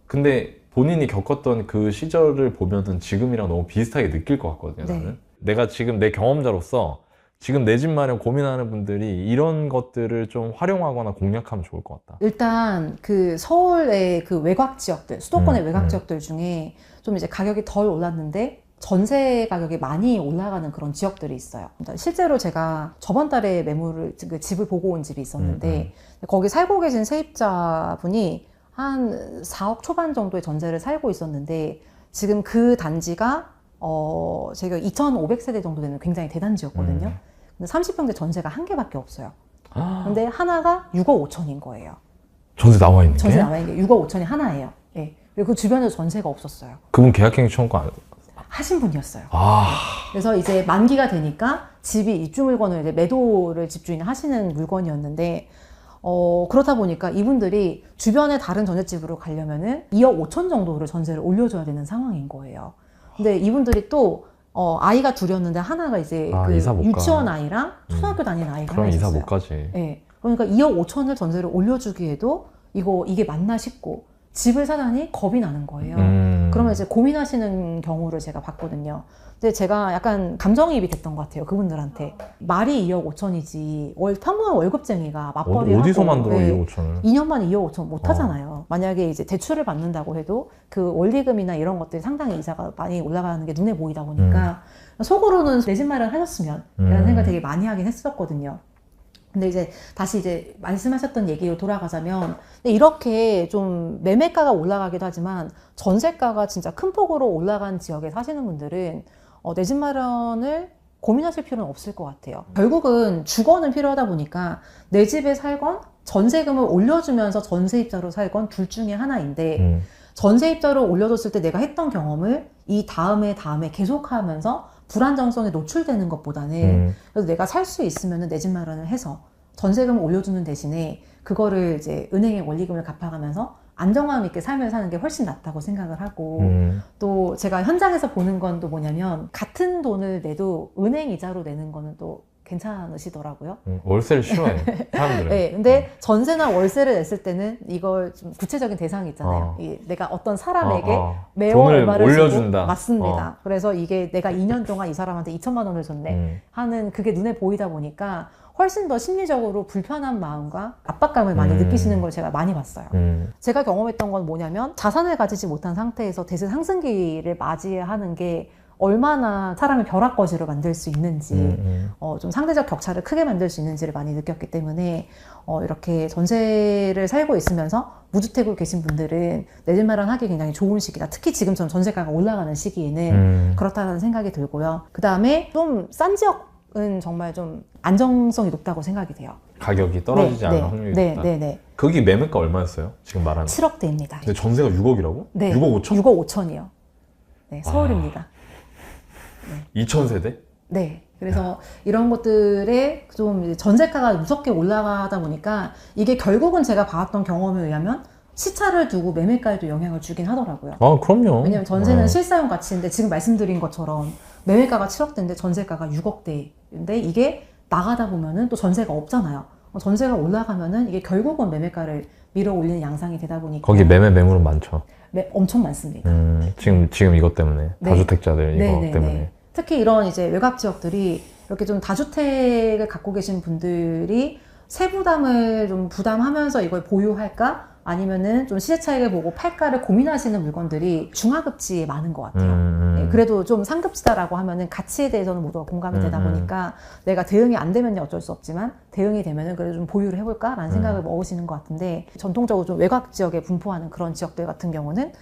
근데 본인이 겪었던 그 시절을 보면은 지금이랑 너무 비슷하게 느낄 것 같거든요. 네. 나는 내가 지금 내 경험자로서 지금 내 집 마련 고민하는 분들이 이런 것들을 좀 활용하거나 공략하면 좋을 것 같다. 일단 그 서울의 그 외곽 지역들, 수도권의 외곽 지역들 중에 좀 이제 가격이 덜 올랐는데 전세 가격이 많이 올라가는 그런 지역들이 있어요. 실제로 제가 저번 달에 그 집을 보고 온 집이 있었는데 거기 살고 계신 세입자분이 한 4억 초반 정도의 전세를 살고 있었는데 지금 그 단지가 제가 2,500세대 정도 되는 굉장히 대단지였거든요. 근데 30평대 전세가 한 개밖에 없어요. 근데 하나가 6억 5천인 거예요. 전세 나와 있는 전세 게? 나와 있는 게 6억 5천이 하나예요. 예. 그리고 그 주변에도 전세가 없었어요. 그분 계약행위 청구 안... 하신 분이었어요. 아... 그래서 이제 만기가 되니까 집이 입주 물건을 이제 매도를 집주인이 하시는 물건이었는데 그렇다 보니까 이분들이 주변에 다른 전셋집으로 가려면은 2억 5천 정도를 전세를 올려줘야 되는 상황인 거예요. 근데 이분들이 또 아이가 둘이었는데 하나가 이제 그 이사 못 가. 유치원 아이랑 초등학교 다니는 아이가 그럼 하나 이사 있었어요. 못 가지. 예. 그러니까 2억 5천을 전세를 올려주기에도 이게 맞나 싶고 집을 사다니 겁이 나는 거예요. 그러면 이제 고민하시는 경우를 제가 봤거든요. 근데 제가 약간 감정이입이 됐던 것 같아요. 그분들한테. 말이 2억 5천이지 평범한 월급쟁이가 맞벌이 어디서 하고 만들어 2억 5천을? 2년 만에 2억 5천 못 하잖아요. 만약에 이제 대출을 받는다고 해도 그 원리금이나 이런 것들이 상당히 이자가 많이 올라가는 게 눈에 보이다 보니까 속으로는 내 집 마련 하셨으면 이라는 생각을 되게 많이 하긴 했었거든요. 근데 이제 다시 이제 말씀하셨던 얘기로 돌아가자면 근데 이렇게 좀 매매가가 올라가기도 하지만 전세가가 진짜 큰 폭으로 올라간 지역에 사시는 분들은 내 집 마련을 고민하실 필요는 없을 것 같아요. 결국은 주거는 필요하다 보니까 내 집에 살건 전세금을 올려주면서 전세입자로 살건 둘 중에 하나인데 전세입자로 올려줬을 때 내가 했던 경험을 이 다음에 계속하면서 불안정성에 노출되는 것보다는 그래서 내가 살 수 있으면 내 집 마련을 해서 전세금을 올려주는 대신에 그거를 이제 은행에 원리금을 갚아가면서 안정감 있게 삶을 사는 게 훨씬 낫다고 생각을 하고 또 제가 현장에서 보는 건 또 뭐냐면 같은 돈을 내도 은행 이자로 내는 거는 또 괜찮으시더라고요. 월세를 싫어해요, 사람들은. 네, 근데 전세나 월세를 냈을 때는 이걸 좀 구체적인 대상이 있잖아요. 내가 어떤 사람에게 매월 돈을 얼마를 올려준다. 주고 맞습니다. 그래서 이게 내가 2년 동안 이 사람한테 2천만 원을 줬네 하는 그게 눈에 보이다 보니까 훨씬 더 심리적으로 불편한 마음과 압박감을 많이 느끼시는 걸 제가 많이 봤어요. 제가 경험했던 건 뭐냐면 자산을 가지지 못한 상태에서 대세 상승기를 맞이하는 게 얼마나 사람을 벼락거지로 만들 수 있는지 좀 상대적 격차를 크게 만들 수 있는지를 많이 느꼈기 때문에 이렇게 전세를 살고 있으면서 무주택으로 계신 분들은 내 집 마련하기 굉장히 좋은 시기다. 특히 지금처럼 전세가가 올라가는 시기에는 그렇다는 생각이 들고요. 그 다음에 좀 싼 지역은 정말 좀 안정성이 높다고 생각이 돼요. 가격이 떨어지지 않을 확률이 높다. 네. 거기 매매가 얼마였어요? 지금 말하는 7억대입니다. 근데 전세가 6억이라고? 네. 6억 5천? 6억 5천이요. 네, 서울입니다. 2,000세대? 네. 그래서 이런 것들에 좀 전세가가 무섭게 올라가다 보니까 이게 결국은 제가 봐왔던 경험에 의하면 시차를 두고 매매가에도 영향을 주긴 하더라고요. 그럼요. 왜냐면 전세는 실사용 가치인데 지금 말씀드린 것처럼 매매가가 7억대인데 전세가가 6억대인데 이게 나가다 보면은 또 전세가 없잖아요. 전세가 올라가면은 이게 결국은 매매가를 밀어 올리는 양상이 되다 보니까 거기 매물은 많죠. 엄청 많습니다. 지금 이것 때문에 네. 다주택자들 이거 때문에. 특히 이런 이제 외곽 지역들이 이렇게 좀 다주택을 갖고 계신 분들이 세부담을 좀 부담하면서 이걸 보유할까? 아니면은 좀 시세 차익을 보고 팔까를 고민하시는 물건들이 중하급지에 많은 것 같아요. 네, 그래도 좀 상급지다라고 하면은 가치에 대해서는 모두가 공감이 되다 보니까 내가 대응이 안 되면 어쩔 수 없지만 대응이 되면은 그래도 좀 보유를 해볼까라는 생각을 먹으시는 것 같은데 전통적으로 좀 외곽 지역에 분포하는 그런 지역들 같은 경우는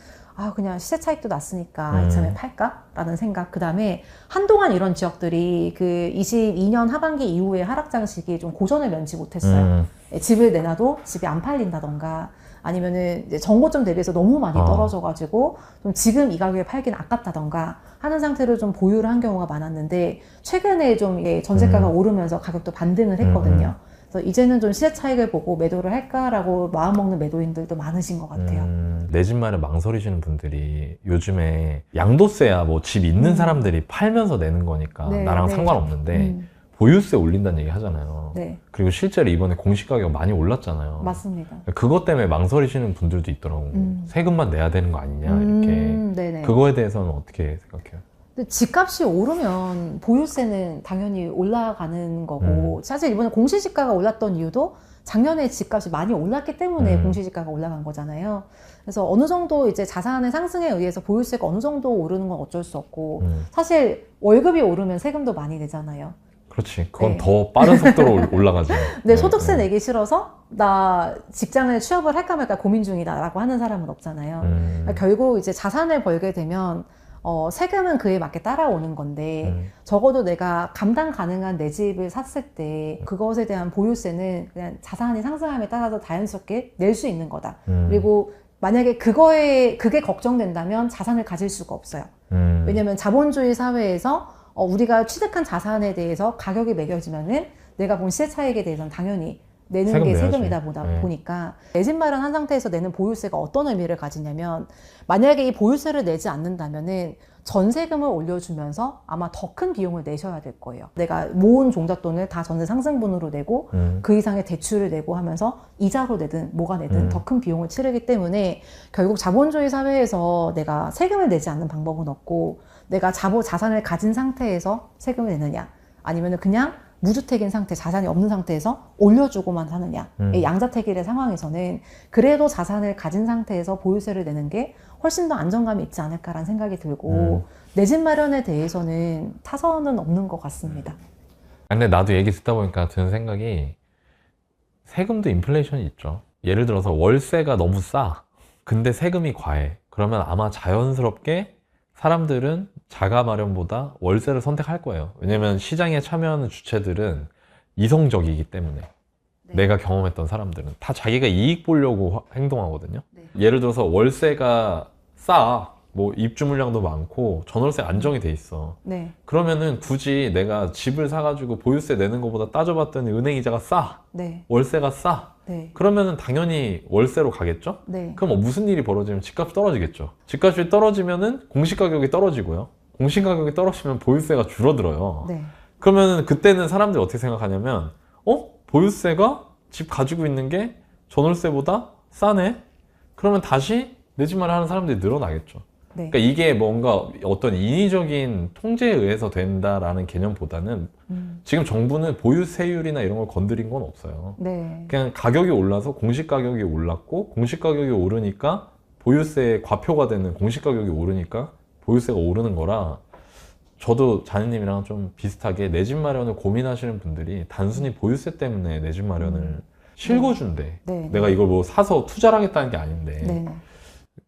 그냥 시세 차익도 났으니까 이참에 팔까라는 생각. 그 다음에 한동안 이런 지역들이 그 22년 하반기 이후에 하락장식이 좀 고전을 면치 못했어요. 집을 내놔도 집이 안 팔린다던가 아니면은 이제 정고점 대비해서 너무 많이 떨어져가지고 좀 지금 이 가격에 팔기는 아깝다던가 하는 상태로 좀 보유를 한 경우가 많았는데 최근에 좀 이게 전세가가 오르면서 가격도 반등을 했거든요. 그래서 이제는 좀 시세 차익을 보고 매도를 할까라고 마음먹는 매도인들도 많으신 것 같아요. 내 집 마련 망설이시는 분들이 요즘에 양도세야 뭐 집 있는 사람들이 팔면서 내는 거니까 나랑 상관없는데 보유세 올린다는 얘기 하잖아요. 네. 그리고 실제로 이번에 공시가격 많이 올랐잖아요. 맞습니다. 그것 때문에 망설이시는 분들도 있더라고. 세금만 내야 되는 거 아니냐 이렇게. 네네. 그거에 대해서는 어떻게 생각해요? 근데 집값이 오르면 보유세는 당연히 올라가는 거고 사실 이번에 공시지가가 올랐던 이유도 작년에 집값이 많이 올랐기 때문에 공시지가가 올라간 거잖아요. 그래서 어느 정도 이제 자산의 상승에 의해서 보유세가 어느 정도 오르는 건 어쩔 수 없고 사실 월급이 오르면 세금도 많이 내잖아요. 그렇지. 그건 더 빠른 속도로 올라가죠. 근데 소득세 내기 싫어서 나 직장에 취업을 할까 말까 고민 중이다라고 하는 사람은 없잖아요. 그러니까 결국 이제 자산을 벌게 되면 세금은 그에 맞게 따라오는 건데 적어도 내가 감당 가능한 내 집을 샀을 때 그것에 대한 보유세는 그냥 자산이 상승함에 따라서 자연스럽게 낼 수 있는 거다. 그리고 만약에 그게 걱정된다면 자산을 가질 수가 없어요. 왜냐면 자본주의 사회에서 우리가 취득한 자산에 대해서 가격이 매겨지면은 내가 본 시세 차익에 대해서는 당연히 내는 게 세금이다 보니까 내 집 마련한 상태에서 내는 보유세가 어떤 의미를 가지냐면 만약에 이 보유세를 내지 않는다면은 전세금을 올려주면서 아마 더 큰 비용을 내셔야 될 거예요. 내가 모은 종잣돈을 다 전세 상승분으로 내고 그 이상의 대출을 내고 하면서 이자로 내든 뭐가 내든 더 큰 비용을 치르기 때문에 결국 자본주의 사회에서 내가 세금을 내지 않는 방법은 없고 내가 자산을 가진 상태에서 세금을 내느냐 아니면 그냥 무주택인 상태, 자산이 없는 상태에서 올려주고만 사느냐. 양자택일의 상황에서는 그래도 자산을 가진 상태에서 보유세를 내는 게 훨씬 더 안정감이 있지 않을까라는 생각이 들고 내 집 마련에 대해서는 타선은 없는 것 같습니다. 근데 나도 얘기 듣다 보니까 드는 생각이 세금도 인플레이션이 있죠. 예를 들어서 월세가 너무 싸. 근데 세금이 과해. 그러면 아마 자연스럽게 사람들은 자가 마련보다 월세를 선택할 거예요. 왜냐면 시장에 참여하는 주체들은 이성적이기 때문에. 네. 내가 경험했던 사람들은 다 자기가 이익 보려고 행동하거든요. 네. 예를 들어서 월세가 싸. 뭐 입주 물량도 많고 전월세 안정이 돼 있어. 네. 그러면은 굳이 내가 집을 사가지고 보유세 내는 것보다 따져봤더니 은행 이자가 싸. 네. 월세가 싸. 네. 그러면은 당연히 월세로 가겠죠? 네. 그럼 무슨 일이 벌어지면 집값이 떨어지겠죠. 집값이 떨어지면은 공시가격이 떨어지고요. 공시가격이 떨어지면 보유세가 줄어들어요. 네. 그러면은 그때는 사람들이 어떻게 생각하냐면 보유세가 집 가지고 있는 게 전월세보다 싸네? 그러면 다시 내 집 마련하는 사람들이 늘어나겠죠. 네. 그러니까 이게 뭔가 어떤 인위적인 통제에 의해서 된다라는 개념보다는 지금 정부는 보유세율이나 이런 걸 건드린 건 없어요. 네. 그냥 가격이 올라서 공시가격이 올랐고 공시가격이 오르니까 보유세의 과표가 되는 공시가격이 오르니까 보유세가 오르는 거라 저도 자니님이랑 좀 비슷하게 내 집 마련을 고민하시는 분들이 단순히 보유세 때문에 내 집 마련을 실거준대. 네. 내가 이걸 뭐 사서 투자를 하겠다는 게 아닌데 네.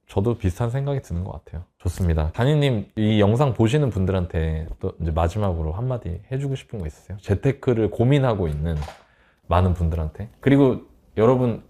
저도 비슷한 생각이 드는 것 같아요. 좋습니다. 다니님 이 영상 보시는 분들한테 또 이제 마지막으로 한마디 해주고 싶은 거 있으세요? 재테크를 고민하고 있는 많은 분들한테. 그리고 여러분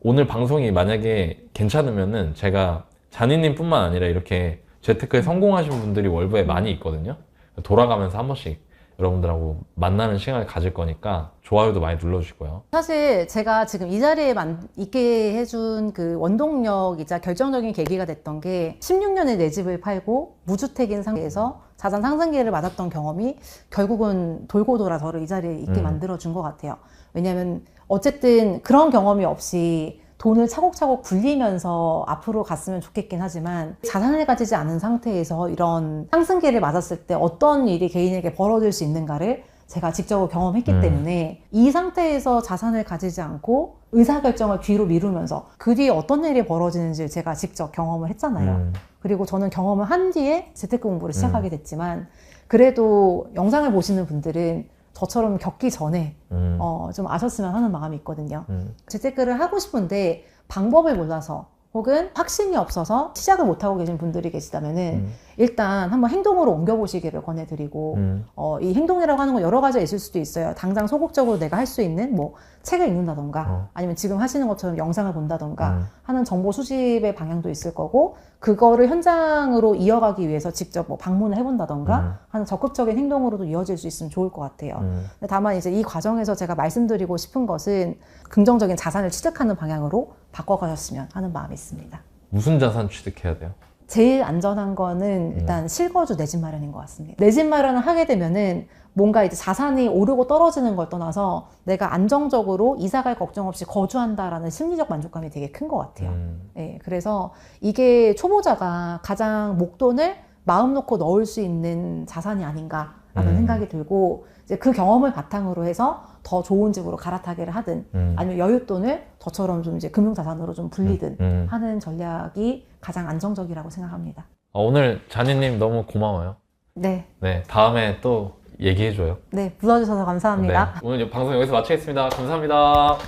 오늘 방송이 만약에 괜찮으면은 제가 자니님 뿐만 아니라 이렇게 재테크에 성공하신 분들이 월부에 많이 있거든요. 돌아가면서 한 번씩 여러분들하고 만나는 시간을 가질 거니까 좋아요도 많이 눌러주시고요. 사실 제가 지금 이 자리에 있게 해준 그 원동력이자 결정적인 계기가 됐던 게 16년에 내 집을 팔고 무주택인 상태에서 자산 상승기를 맞았던 경험이 결국은 돌고 돌아 저를 이 자리에 있게 만들어준 것 같아요. 왜냐하면 어쨌든 그런 경험이 없이 돈을 차곡차곡 굴리면서 앞으로 갔으면 좋겠긴 하지만 자산을 가지지 않은 상태에서 이런 상승기를 맞았을 때 어떤 일이 개인에게 벌어질 수 있는가를 제가 직접 경험했기 때문에 이 상태에서 자산을 가지지 않고 의사결정을 뒤로 미루면서 그 뒤에 어떤 일이 벌어지는지 제가 직접 경험을 했잖아요. 그리고 저는 경험을 한 뒤에 재테크 공부를 시작하게 됐지만 그래도 영상을 보시는 분들은 저처럼 겪기 전에 좀 아셨으면 하는 마음이 있거든요. 재테크를 하고 싶은데 방법을 몰라서 혹은 확신이 없어서 시작을 못하고 계신 분들이 계시다면은 일단 한번 행동으로 옮겨보시기를 권해드리고 이 행동이라고 하는 건 여러 가지가 있을 수도 있어요. 당장 소극적으로 내가 할 수 있는 뭐 책을 읽는다던가 아니면 지금 하시는 것처럼 영상을 본다던가 하는 정보 수집의 방향도 있을 거고 그거를 현장으로 이어가기 위해서 직접 뭐 방문을 해본다던가 하는 적극적인 행동으로도 이어질 수 있으면 좋을 것 같아요. 근데 다만 이제 이 과정에서 제가 말씀드리고 싶은 것은 긍정적인 자산을 취득하는 방향으로 바꿔가셨으면 하는 마음이 있습니다. 무슨 자산 취득해야 돼요? 제일 안전한 거는 일단 실거주 내 집 마련인 것 같습니다. 내 집 마련을 하게 되면은 뭔가 이제 자산이 오르고 떨어지는 걸 떠나서 내가 안정적으로 이사갈 걱정 없이 거주한다라는 심리적 만족감이 되게 큰 것 같아요. 네, 그래서 이게 초보자가 가장 목돈을 마음 놓고 넣을 수 있는 자산이 아닌가라는 생각이 들고 이제 그 경험을 바탕으로 해서 더 좋은 집으로 갈아타기를 하든 아니면 여윳돈을 저처럼 좀 이제 금융자산으로 좀 불리든 하는 전략이 가장 안정적이라고 생각합니다. 오늘 자니님 너무 고마워요. 네. 네, 다음에 또 얘기해줘요. 네, 불러주셔서 감사합니다. 네, 오늘 방송 여기서 마치겠습니다. 감사합니다.